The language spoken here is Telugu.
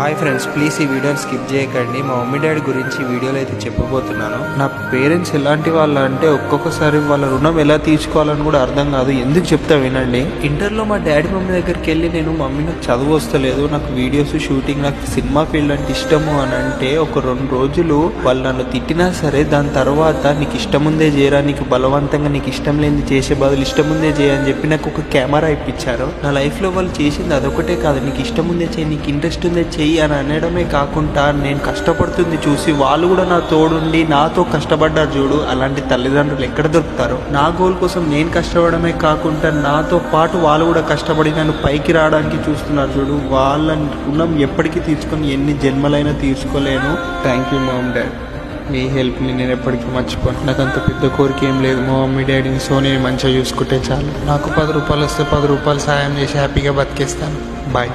హాయ్ ఫ్రెండ్స్, ప్లీజ్ ఈ వీడియోని స్కిప్ చేయకండి. మా మమ్మీ డాడీ గురించి ఈ వీడియోలో అయితే చెప్పబోతున్నాను. నా పేరెంట్స్ ఎలాంటి వాళ్ళు అంటే ఒక్కొక్కసారి వాళ్ళ రుణం ఎలా తీర్చుకోవాలని కూడా అర్థం కాదు. ఎందుకు చెప్తా వినండి. ఇంటర్లో మా డాడీ మమ్మీ దగ్గరికి వెళ్ళి నేను మమ్మీ నాకు చదువు వస్తలేదు, నాకు వీడియోస్ షూటింగ్, నాకు సినిమా ఫీల్డ్ అంటే ఇష్టము అని అంటే ఒక 2 రోజులు వాళ్ళు నన్ను తిట్టినా సరే దాని తర్వాత నీకు ఇష్టం ఉందే చేయరా, నీకు బలవంతంగా నీకు ఇష్టం లేని చేసే బదులు ఇష్టం ఉందే చేయని చెప్పి నాకు ఒక కెమెరా ఇప్పించారు. నా లైఫ్లో వాళ్ళు చేసింది అదొకటే కాదు, నీకు ఇష్టం ఉందే చేయి, నీకు ఇంట్రెస్ట్ ఉందే చెయ్యి అని అనడమే కాకుండా నేను కష్టపడుతుంది చూసి వాళ్ళు కూడా నా తోడుండి నాతో కష్టపడ్డారు చూడు. అలాంటి తల్లిదండ్రులు ఎక్కడ దొరుకుతారు? నా గోల్ కోసం నేను కష్టపడమే కాకుండా నాతో పాటు వాళ్ళు కూడా కష్టపడి నన్ను పైకి రావడానికి చూస్తున్నారు చూడు. వాళ్ళ రుణం ఎప్పటికీ తీర్చుకొని ఎన్ని జన్మలైనా తీర్చుకోలేను. థ్యాంక్ యూ మామ్ డాడ్, మీ హెల్ప్ని నేను ఎప్పటికీ మర్చిపోను. నాకు అంత పెద్ద కోరిక ఏం లేదు. మా మమ్మీ డాడీని సోనీని మంచిగా చూసుకుంటే చాలు. నాకు 10 రూపాయలు వస్తే 10 రూపాయలు సాయం చేసి హ్యాపీగా బతికేస్తాను. బాయ్.